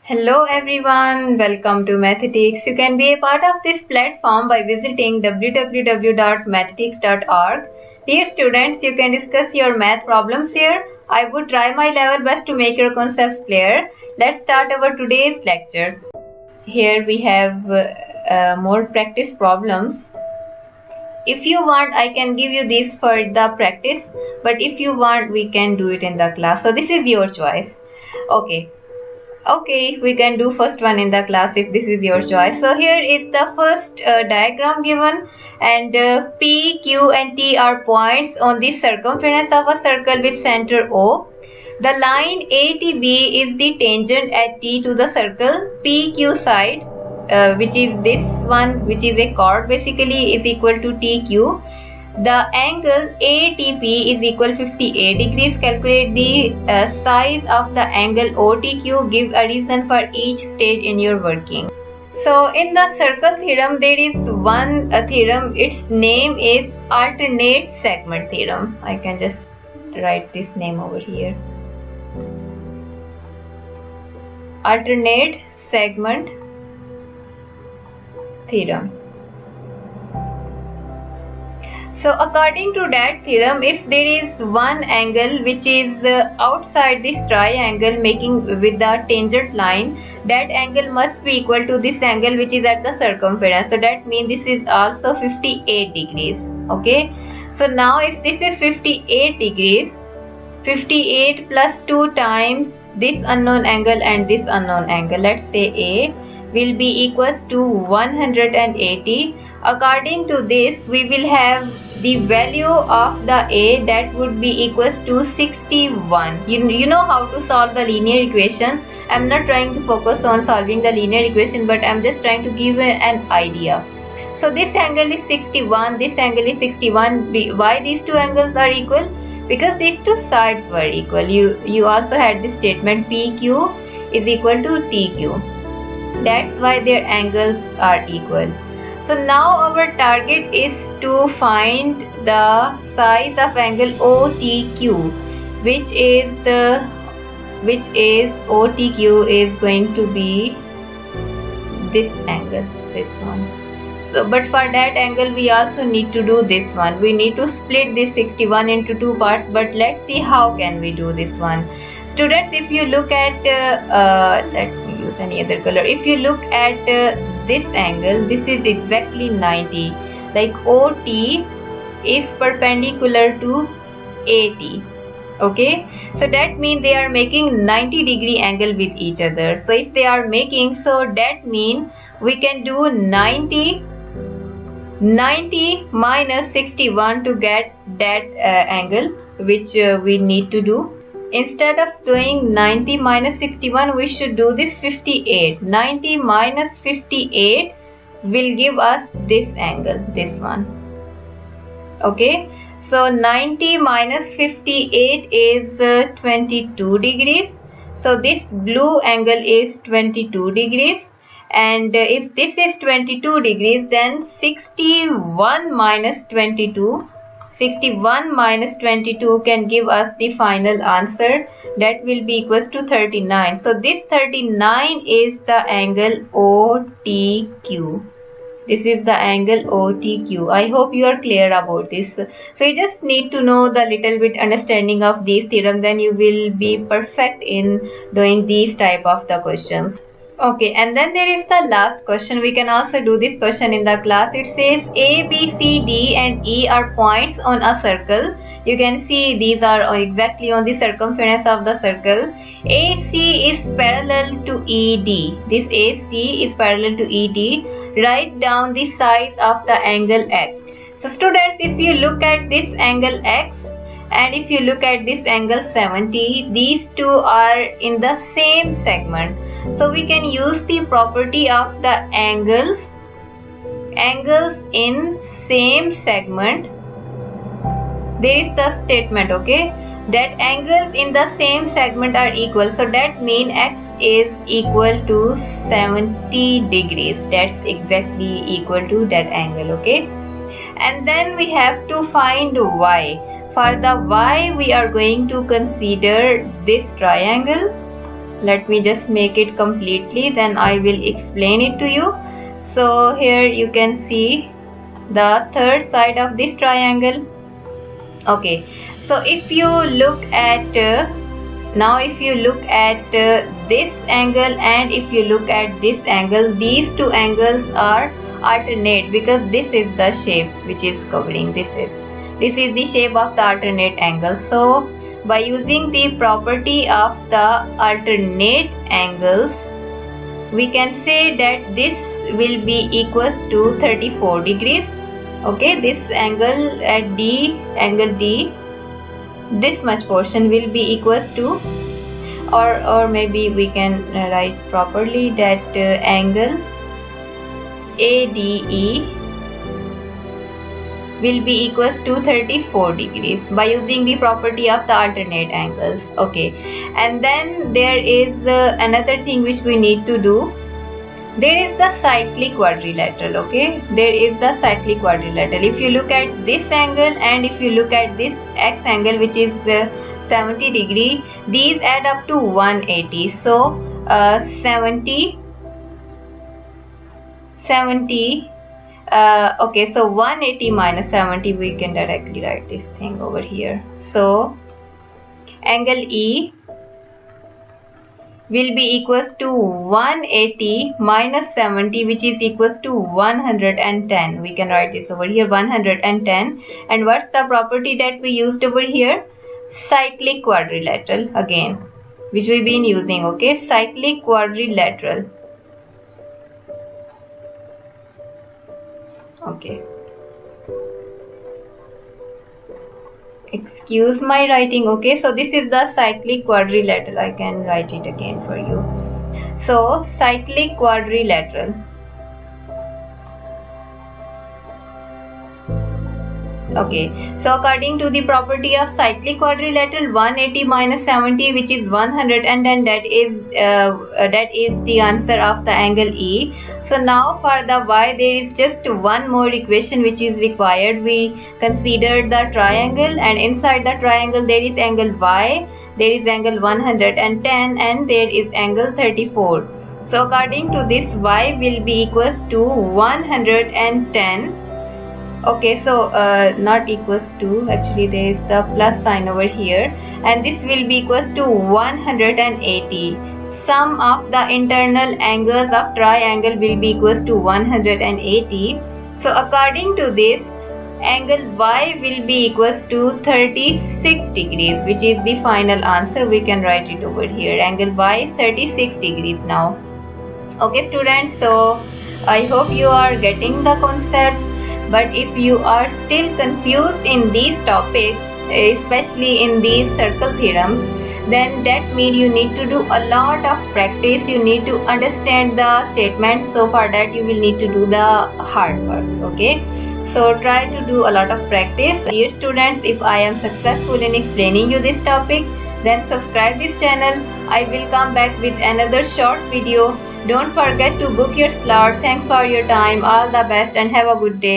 Hello everyone, welcome to Mathtics. You can be a part of this platform by visiting www.mathtics.org. Dear students, you can discuss your math problems here. I would try my level best to make your concepts clear. Let's start our today's lecture. Here we have more practice problems. If you want, I can give you this for the practice, but if you want, we can do it in the class. So this is your choice. Okay, we can do first one in the class if this is your choice. So here is the first diagram given, and P, Q and T are points on the circumference of a circle with center O. The line ATB is the tangent at T to the circle PQ side, which is this one, which is a chord basically, is equal to TQ. The angle ATP is equal 58 degrees. Calculate the size of the angle OTQ. Give a reason for each stage in your working. So in the circle theorem, there is one theorem. Its name is alternate segment theorem. I can just write this name over here. Alternate segment theorem. So according to that theorem, if there is one angle which is outside this triangle making with the tangent line, that angle must be equal to this angle which is at the circumference. So that means this is also 58 degrees. Okay. So now if this is 58 degrees, 58 plus 2 times this unknown angle and this unknown angle, let's say A, will be equals to 180. According to this, we will have the value of the A, that would be equals to 61. You know how to solve the linear equation. I'm not trying to focus on solving the linear equation, but I'm just trying to give an idea. So this angle is 61, this angle is 61. Why these two angles are equal? Because these two sides were equal. You also had this statement PQ is equal to TQ. That's why their angles are equal. So now our target is to find the size of angle OTQ, which is OTQ is going to be this angle, this one. So, but for that angle we also need to do this one. We need to split this 61 into two parts. But let's see how can we do this one. Students, if you look at let me use any other color. If you look at this angle, this is exactly 90. Like OT is perpendicular to AT. Okay, so that means they are making 90-degree angle with each other. So if they are making, so that means we can do 90 minus 61 to get that angle which we need to do. Instead of doing 90 minus 61, we should do this 58. 90 minus 58 will give us this angle, this one. Okay, so 90 minus 58 is 22 degrees. So this blue angle is 22 degrees. And if this is 22 degrees, then 61 minus 22 can give us the final answer, that will be equals to 39. So this 39 is the angle OTQ. This is the angle OTQ. I hope you are clear about this. So you just need to know the little bit understanding of these theorems, then you will be perfect in doing these type of the questions. Okay, and then there is the last question. We can also do this question in the class. It says A, B, C, D and E are points on a circle. You can see these are exactly on the circumference of the circle. AC is parallel to ED. This AC is parallel to ED. Write down the size of the angle X. So students, if you look at this angle X and if you look at this angle 70, these two are in the same segment. So we can use the property of the angles in same segment. There is the statement, okay, that angles in the same segment are equal. So that means X is equal to 70 degrees. That's exactly equal to that angle, okay. And then we have to find Y. For the Y, we are going to consider this triangle let me just make it completely, then I will explain it to you. So here you can see the third side of this triangle. Okay, so if you look at now if you look at this angle and if you look at this angle, these two angles are alternate because this is the shape which is covering. This is the shape of the alternate angle. So by using the property of the alternate angles, we can say that this will be equals to 34 degrees. Okay, this angle at D, angle D, this much portion will be equals to, or maybe we can write properly that angle ADE will be equals to 34 degrees by using the property of the alternate angles. Okay, and then there is another thing which we need to do. There is the cyclic quadrilateral. Okay, there is the cyclic quadrilateral. If you look at this angle and if you look at this x angle which is 70 degree, these add up to 180. So 70 okay, so 180 minus 70, we can directly write this thing over here. So angle E will be equals to 180 minus 70, which is equals to 110. We can write this over here, 110. And what's the property that we used over here? Cyclic quadrilateral again, which we've been using. Okay, cyclic quadrilateral. Okay, excuse my writing. Okay, so this is the cyclic quadrilateral. I can write it again for you. So cyclic quadrilateral. Okay, so according to the property of cyclic quadrilateral, 180 minus 70, which is 110, that is the answer of the angle E. So now for the y, there is just one more equation which is required. We considered the triangle, and inside the triangle there is angle y, there is angle 110, and there is angle 34. So according to this, y will be equals to 110. Okay, so not equals to, actually there is the plus sign over here, and this will be equals to 180. Sum of the internal angles of triangle will be equals to 180. So according to this, angle y will be equals to 36 degrees, which is the final answer. We can write it over here. Angle y is 36 degrees now. Okay students, so I hope you are getting the concepts. But if you are still confused in these topics, especially in these circle theorems, then that means you need to do a lot of practice. You need to understand the statements. So for that you will need to do the hard work. Okay, so try to do a lot of practice. Dear students, if I am successful in explaining you this topic, then subscribe this channel. I will come back with another short video. Don't forget to book your slot. Thanks for your time. All the best and have a good day.